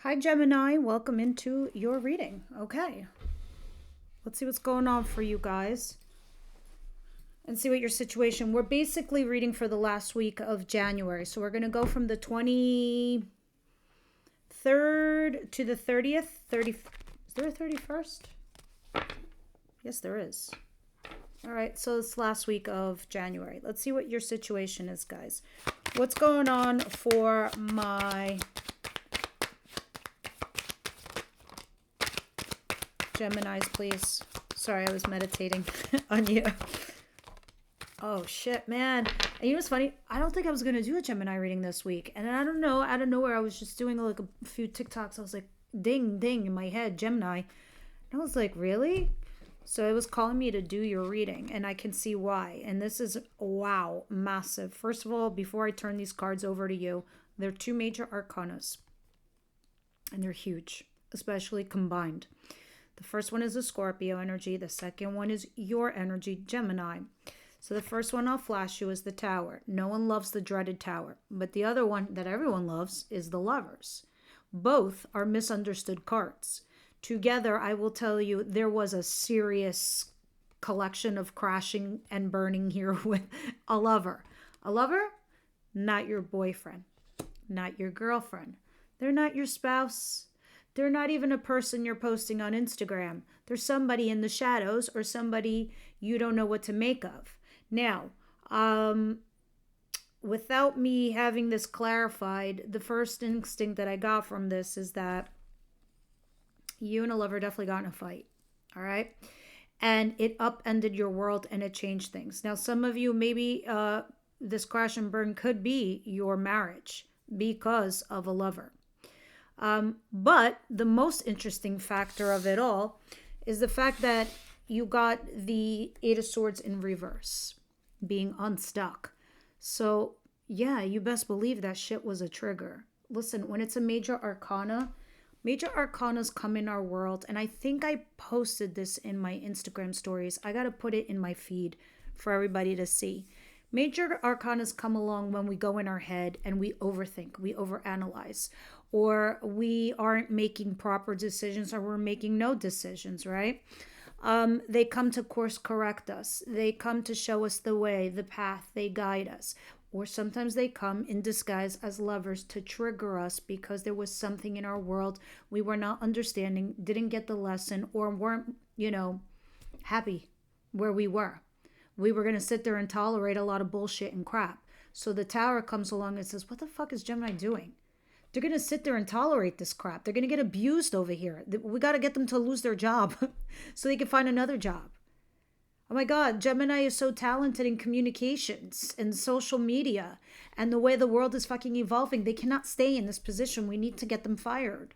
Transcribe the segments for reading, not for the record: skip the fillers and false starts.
Hi, Gemini. Welcome into your reading. Okay, let's see what's going on for you guys and see what your situation. We're basically reading for the last week of January. So we're going to go from the 23rd to the 30th. Is there a 31st? Yes, there is. All right, so it's last week of January. Let's see what your situation is, guys. What's going on for my Geminis, please? Sorry, I was meditating on you. Oh, shit, man. And you know what's funny? I don't think I was going to do a Gemini reading this week. And I don't know, out of nowhere, I was just doing like a few TikToks. I was like, ding, ding, in my head, Gemini. And I was like, really? So it was calling me to do your reading, and I can see why. And this is, wow, massive. First of all, before I turn these cards over to you, they're two major arcanas, and they're huge, especially combined. The first one is the Scorpio energy. The second one is your energy, Gemini. So the first one I'll flash you is the Tower. No one loves the dreaded Tower. But the other one that everyone loves is the Lovers. Both are misunderstood cards. Together, I will tell you, there was a serious collection of crashing and burning here with a lover. A lover, not your boyfriend, not your girlfriend. They're not your spouse. They're not even a person you're posting on Instagram. They're somebody in the shadows or somebody you don't know what to make of. Now, without me having this clarified, the first instinct that I got from this is that you and a lover definitely got in a fight. All right. And it upended your world and it changed things. Now, some of you, maybe this crash and burn could be your marriage because of a lover. But the most interesting factor of it all is the fact that you got the Eight of Swords in reverse, being unstuck. So, yeah, you best believe that shit was a trigger. Listen, when it's a major arcanas come in our world, and I think I posted this in my Instagram stories. I got to put it in my feed for everybody to see. Major arcanas come along when we go in our head and we overthink, we overanalyze, or we aren't making proper decisions, or we're making no decisions, right? They come to course correct us. They come to show us the way, the path. They guide us. Or sometimes they come in disguise as lovers to trigger us because there was something in our world we were not understanding, didn't get the lesson, or weren't, happy where we were. We were going to sit there and tolerate a lot of bullshit and crap. So the Tower comes along and says, what the fuck is Gemini doing? They're going to sit there and tolerate this crap. They're going to get abused over here. We got to get them to lose their job so they can find another job. Oh my God, Gemini is so talented in communications and social media and the way the world is fucking evolving. They cannot stay in this position. We need to get them fired.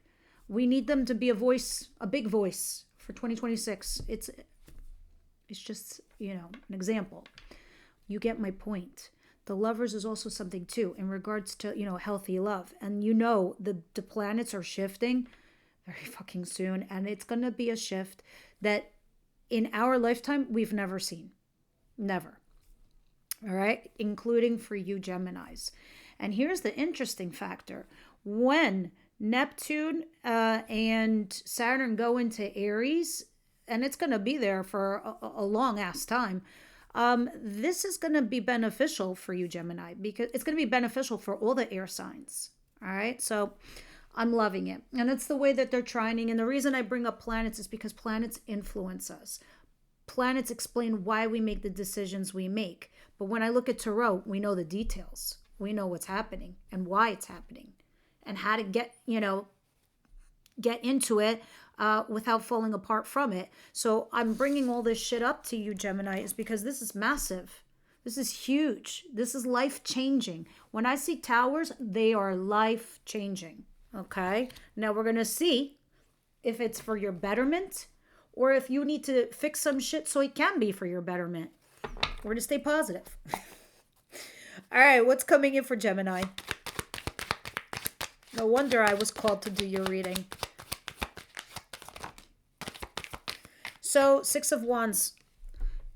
We need them to be a voice, a big voice for 2026. It's just, an example. You get my point. The Lovers is also something too in regards to, healthy love. And the planets are shifting very fucking soon. And it's going to be a shift that in our lifetime we've never seen. Never. All right? Including for you Geminis. And here's the interesting factor. When Neptune and Saturn go into Aries, and it's going to be there for a long ass time, this is going to be beneficial for you, Gemini, because it's going to be beneficial for all the air signs. All right. So I'm loving it. And it's the way that they're trining. And the reason I bring up planets is because planets influence us. Planets explain why we make the decisions we make. But when I look at tarot, we know the details. We know what's happening and why it's happening and how to get into it without falling apart from it. So I'm bringing all this shit up to you, Gemini, is because this is massive. This is huge. This is life-changing. When I see towers, they are life-changing. Okay? Now we're going to see if it's for your betterment or if you need to fix some shit so it can be for your betterment. We're going to stay positive. All right, what's coming in for Gemini? No wonder I was called to do your reading. So, Six of Wands.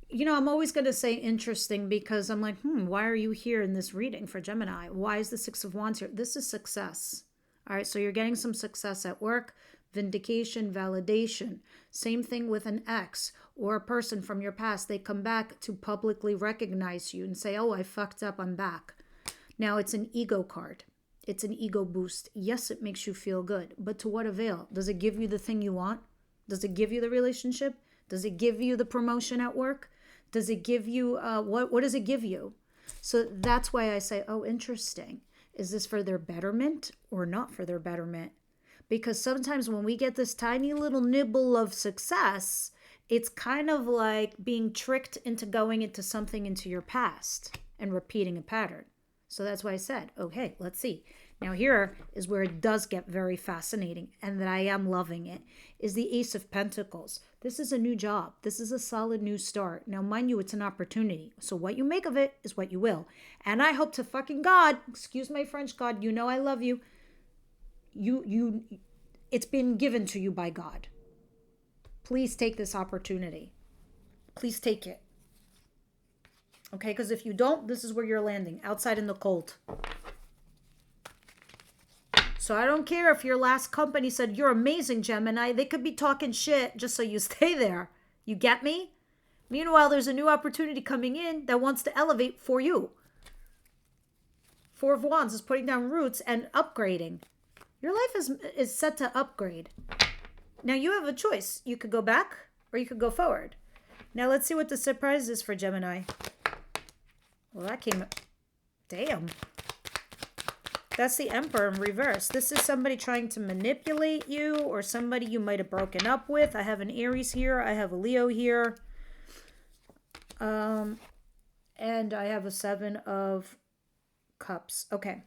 I'm always going to say interesting because I'm like, why are you here in this reading for Gemini? Why is the Six of Wands here? This is success. All right, so you're getting some success at work, vindication, validation. Same thing with an ex or a person from your past. They come back to publicly recognize you and say, oh, I fucked up, I'm back. Now it's an ego card. It's an ego boost. Yes, it makes you feel good, but to what avail? Does it give you the thing you want? Does it give you the relationship? Does it give you the promotion at work? Does it give you, what does it give you? So that's why I say, oh, interesting. Is this for their betterment or not for their betterment? Because sometimes when we get this tiny little nibble of success, it's kind of like being tricked into going into something into your past and repeating a pattern. So that's why I said, okay, let's see. Now here is where it does get very fascinating and that I am loving it, is the Ace of Pentacles. This is a new job. This is a solid new start. Now, mind you, it's an opportunity. So what you make of it is what you will. And I hope to fucking God, excuse my French, God, you know I love you. It's been given to you by God. Please take this opportunity. Please take it. Okay, because if you don't, this is where you're landing, outside in the cold. So I don't care if your last company said, you're amazing, Gemini. They could be talking shit just so you stay there. You get me? Meanwhile, there's a new opportunity coming in that wants to elevate for you. Four of Wands is putting down roots and upgrading. Your life is set to upgrade. Now you have a choice. You could go back or you could go forward. Now let's see what the surprise is for Gemini. Well, that came... Damn. That's the Emperor in reverse. This is somebody trying to manipulate you or somebody you might have broken up with. I have an Aries here. I have a Leo here. And I have a Seven of Cups. Okay.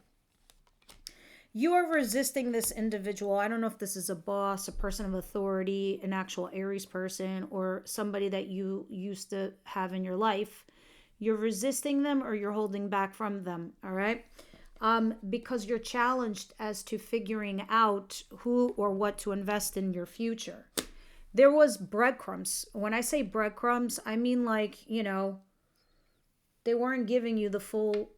You are resisting this individual. I don't know if this is a boss, a person of authority, an actual Aries person, or somebody that you used to have in your life. You're resisting them or you're holding back from them, all right? Because you're challenged as to figuring out who or what to invest in your future. There was breadcrumbs. When I say breadcrumbs, I mean like, they weren't giving you the full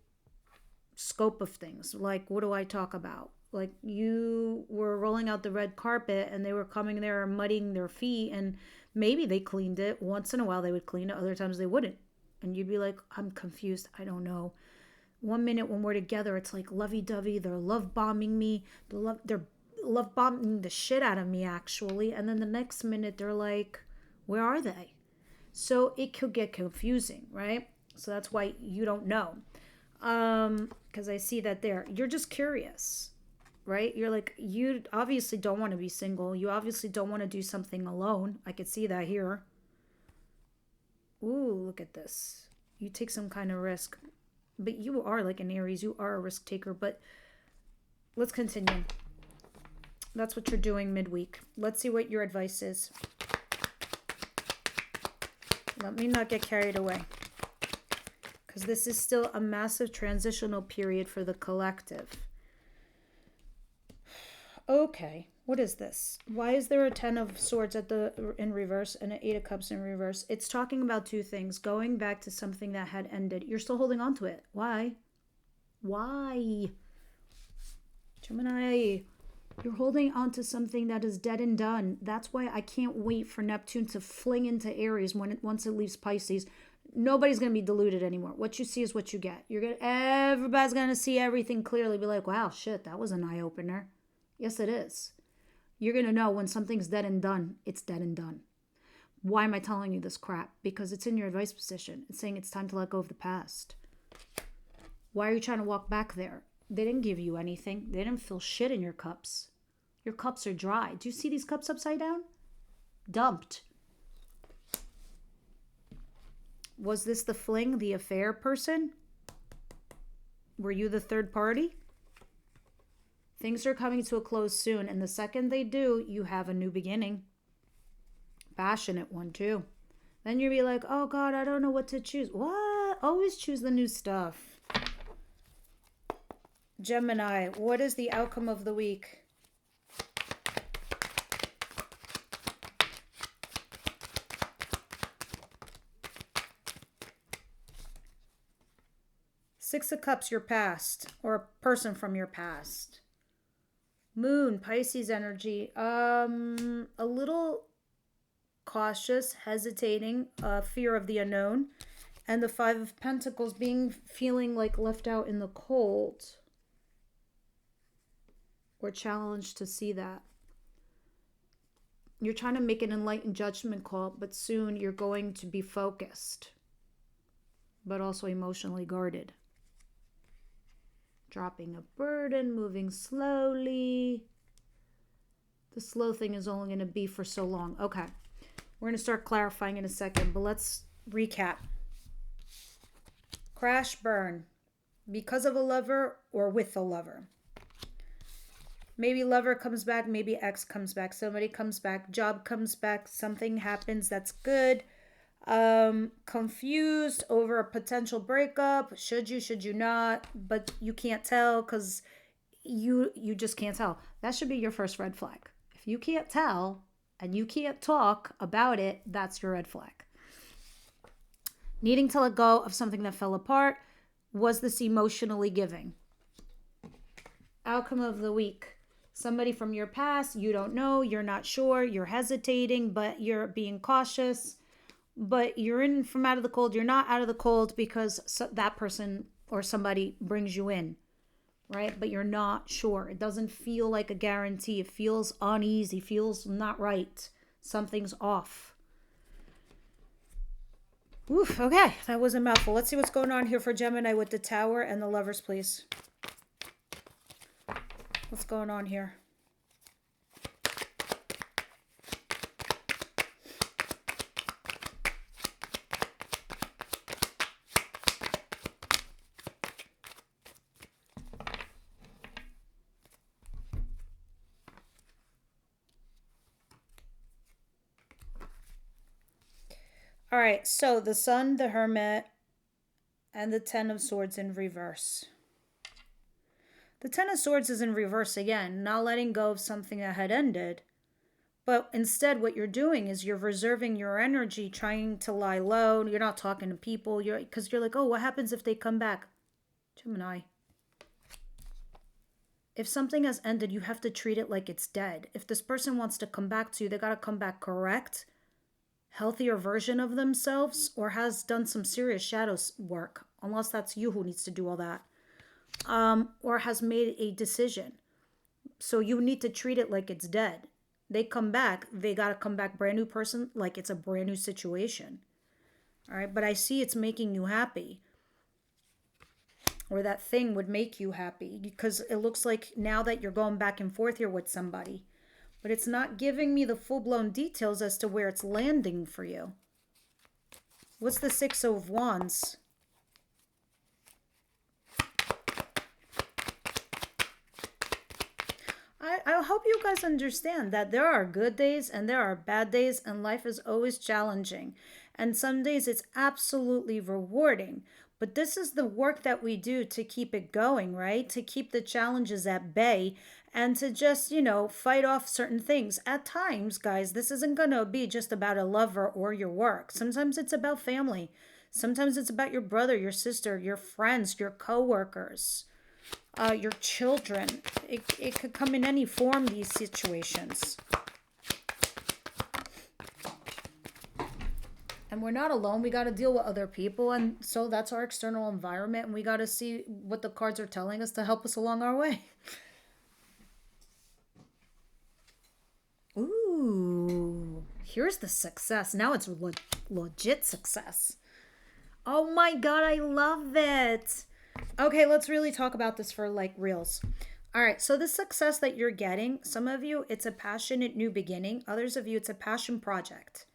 scope of things. Like, what do I talk about? Like, you were rolling out the red carpet and they were coming there and muddying their feet, and maybe they cleaned it. Once in a while they would clean it, other times they wouldn't. And you'd be like, I'm confused. I don't know. One minute when we're together, it's like lovey-dovey. They're love bombing me. They're love bombing the shit out of me, actually. And then the next minute, they're like, where are they? So it could get confusing, right? So that's why you don't know. Because I see that there. You're just curious, right? You're like, you obviously don't want to be single. You obviously don't want to do something alone. I could see that here. Ooh, look at this. You take some kind of risk. But you are like an Aries. You are a risk taker. But let's continue. That's what you're doing midweek. Let's see what your advice is. Let me not get carried away. Because this is still a massive transitional period for the collective. Okay. What is this? Why is there a 10 of Swords in reverse and an 8 of Cups in reverse? It's talking about two things. Going back to something that had ended. You're still holding on to it. Why? Why? Gemini, you're holding on to something that is dead and done. That's why I can't wait for Neptune to fling into Aries once it leaves Pisces. Nobody's going to be deluded anymore. What you see is what you get. Everybody's going to see everything clearly. Be like, wow, shit, that was an eye-opener. Yes, it is. You're going to know when something's dead and done, it's dead and done. Why am I telling you this crap? Because it's in your advice position. It's saying it's time to let go of the past. Why are you trying to walk back there? They didn't give you anything. They didn't fill shit in your cups. Your cups are dry. Do you see these cups upside down? Dumped. Was this the fling, the affair person? Were you the third party? Things are coming to a close soon, and the second they do, you have a new beginning. Passionate one, too. Then you'll be like, oh, God, I don't know what to choose. What? Always choose the new stuff. Gemini, what is the outcome of the week? Six of Cups, your past, or a person from your past. Moon, Pisces energy. A little cautious, hesitating, fear of the unknown. And the Five of Pentacles feeling like left out in the cold. Or challenged to see that. You're trying to make an enlightened judgment call, but soon you're going to be focused, but also emotionally guarded. Dropping a burden, moving slowly. The slow thing is only going to be for so long. Okay, we're going to start clarifying in a second, but let's recap. Crash, burn. Because of a lover or with a lover. Maybe lover comes back, maybe ex comes back, somebody comes back, job comes back, something happens that's good. Confused over a potential breakup. Should you not? But you can't tell because you just can't tell. That should be your first red flag. If you can't tell and you can't talk about it, that's your red flag. Needing to let go of something that fell apart. Was this emotionally giving? Outcome of the week. Somebody from your past, you don't know, you're not sure, you're hesitating, but you're being cautious. But you're in from out of the cold. You're not out of the cold because that person or somebody brings you in, right? But you're not sure. It doesn't feel like a guarantee. It feels uneasy, feels not right. Something's off. Oof, okay, that was a mouthful. Let's see what's going on here for Gemini with the Tower and the Lovers, please. What's going on here? All right, so the Sun, the Hermit, and the Ten of Swords in reverse. The Ten of Swords is in reverse again, not letting go of something that had ended. But instead, what you're doing is you're reserving your energy, trying to lie low. You're not talking to people. Because you're like, oh, what happens if they come back? Gemini. If something has ended, you have to treat it like it's dead. If this person wants to come back to you, they got to come back correct, healthier version of themselves, or has done some serious shadow work, unless that's you who needs to do all that. Or has made a decision. So you need to treat it like it's dead. They come back, they got to come back brand new person, like it's a brand new situation. All right, but I see it's making you happy. Or that thing would make you happy because it looks like now that you're going back and forth here with somebody. But it's not giving me the full-blown details as to where it's landing for you. What's the Six of Wands? I hope you guys understand that there are good days and there are bad days, and life is always challenging. And some days it's absolutely rewarding. But this is the work that we do to keep it going, right? To keep the challenges at bay and to just, fight off certain things. At times, guys, this isn't going to be just about a lover or your work. Sometimes it's about family. Sometimes it's about your brother, your sister, your friends, your coworkers. Your children. It could come in any form, these situations. And we're not alone. We got to deal with other people. And so that's our external environment. And we got to see what the cards are telling us to help us along our way. Ooh, here's the success. Now it's legit success. Oh my God, I love it. Okay, let's really talk about this for reals. All right, so the success that you're getting, some of you, it's a passionate new beginning. Others of you, it's a passion project.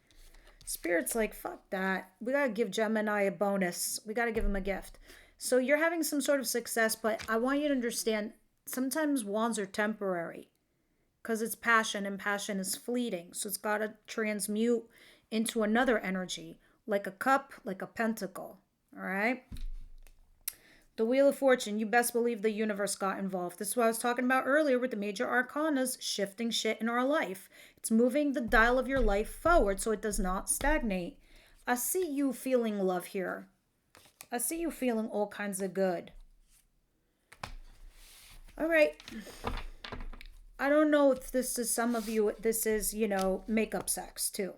Spirit's like, fuck that. We got to give Gemini a bonus. We got to give him a gift. So you're having some sort of success, but I want you to understand, sometimes wands are temporary because it's passion and passion is fleeting. So it's got to transmute into another energy, like a cup, like a pentacle. All right? The Wheel of Fortune, you best believe the universe got involved. This is what I was talking about earlier with the major arcanas, shifting shit in our life. It's moving the dial of your life forward so it does not stagnate. I see you feeling love here. I see you feeling all kinds of good. All right. I don't know if this is some of you, this is, makeup sex too.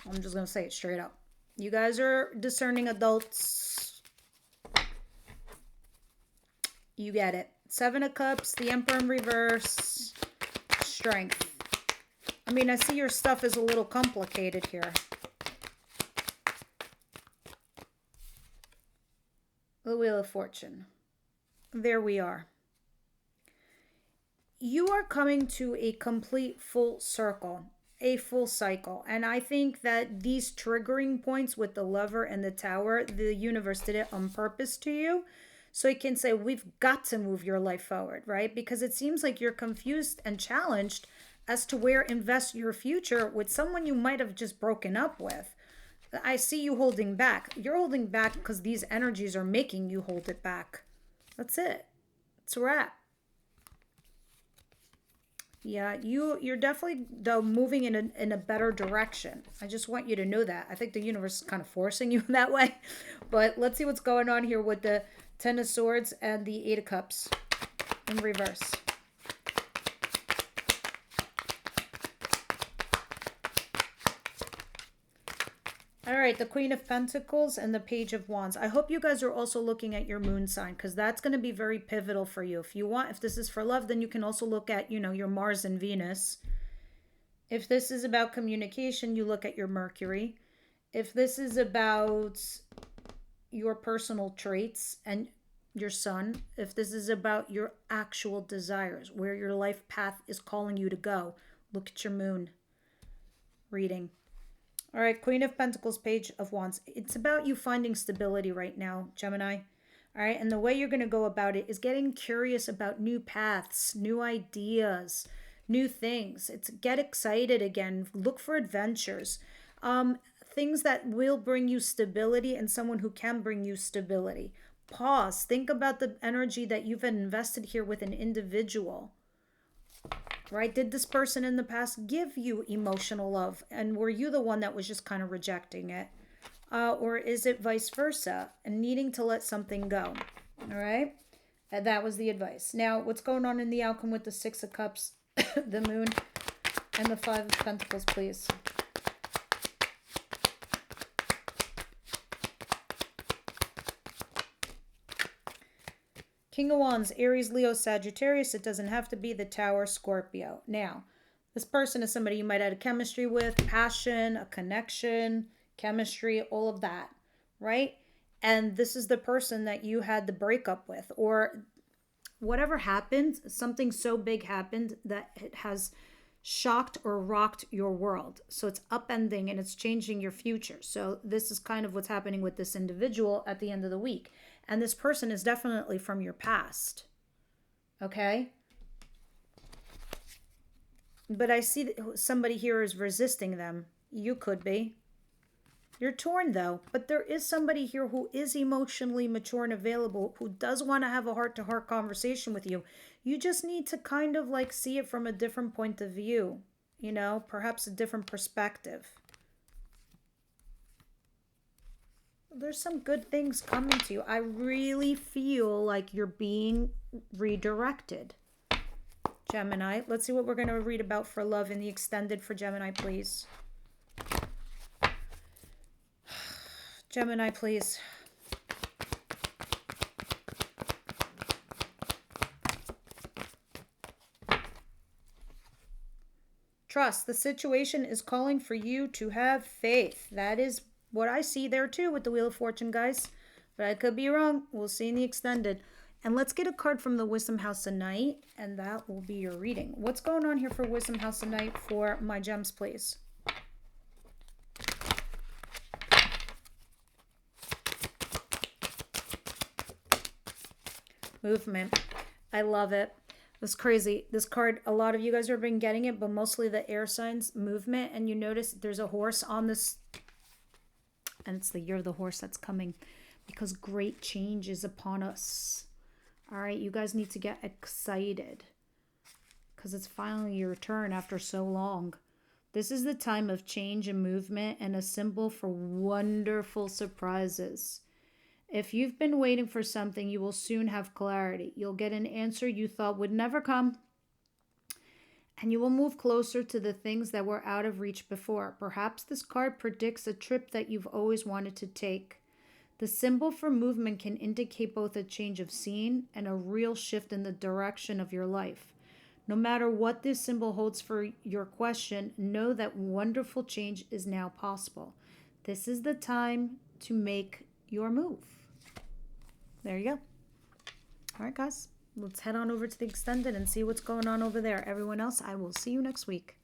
I'm just going to say it straight up. You guys are discerning adults. You get it. Seven of Cups, the Emperor in reverse, Strength. I mean, I see your stuff is a little complicated here. The Wheel of Fortune. There we are. You are coming to a complete full circle, a full cycle. And I think that these triggering points with the Lover and the Tower, the universe did it on purpose to you. So it can say, we've got to move your life forward, right? Because it seems like you're confused and challenged as to where invest your future with someone you might have just broken up with. I see you holding back. You're holding back because these energies are making you hold it back. That's it. It's a wrap. Yeah, you're definitely, though, moving in a better direction. I just want you to know that. I think the universe is kind of forcing you that way. But let's see what's going on here with the Ten of Swords and the Eight of Cups in reverse. All right, the Queen of Pentacles and the Page of Wands. I hope you guys are also looking at your moon sign, because that's going to be very pivotal for you. If this is for love, then you can also look at, your Mars and Venus. If this is about communication, you look at your Mercury. If this is about your personal traits and your Sun, if this is about your actual desires, where your life path is calling you to go, look at your moon reading. All right, Queen of Pentacles, Page of Wands. It's about you finding stability right now, Gemini. All right, and the way you're going to go about it is getting curious about new paths, new ideas, new things. It's get excited again. Look for adventures. Things that will bring you stability and someone who can bring you stability. Pause. Think about the energy that you've invested here with an individual. Right? Did this person in the past give you emotional love? And were you the one that was just kind of rejecting it? Or is it vice versa and needing to let something go? All right? And that was the advice. Now, what's going on in the outcome with the Six of Cups, the Moon, and the Five of Pentacles, please? King of Wands, Aries, Leo, Sagittarius. It doesn't have to be the Tower, Scorpio. Now, this person is somebody you might have a chemistry with, passion, a connection, chemistry, all of that, right? And this is the person that you had the breakup with, or whatever happened, something so big happened that it has shocked or rocked your world. So it's upending and it's changing your future. So this is kind of what's happening with this individual at the end of the week. And this person is definitely from your past. Okay? But I see that somebody here is resisting them. You could be. You're torn though. But there is somebody here who is emotionally mature and available, who does want to have a heart-to-heart conversation with you. You just need to kind of like see it from a different point of view. Perhaps a different perspective. There's some good things coming to you. I really feel like you're being redirected, Gemini. Let's see what we're going to read about for love in the extended for Gemini, please. Gemini, please. Trust. The situation is calling for you to have faith. That is what I see there too with the Wheel of Fortune, guys. But I could be wrong. We'll see in the extended. And let's get a card from the Wisdom House tonight, and that will be your reading. What's going on here for Wisdom House tonight for my gems, please? Movement. I love it. It's crazy. This card, a lot of you guys have been getting it, but mostly the air signs, movement. And you notice there's a horse on this. And it's the year of the horse that's coming, because great change is upon us. All right, you guys need to get excited because it's finally your turn after so long. This is the time of change and movement and a symbol for wonderful surprises. If you've been waiting for something, you will soon have clarity. You'll get an answer you thought would never come. and you will move closer to the things that were out of reach before. Perhaps this card predicts a trip that you've always wanted to take. The symbol for movement can indicate both a change of scene and a real shift in the direction of your life. No matter what this symbol holds for your question, know that wonderful change is now possible. This is the time to make your move. There you go. All right, guys. Let's head on over to the extended and see what's going on over there. Everyone else, I will see you next week.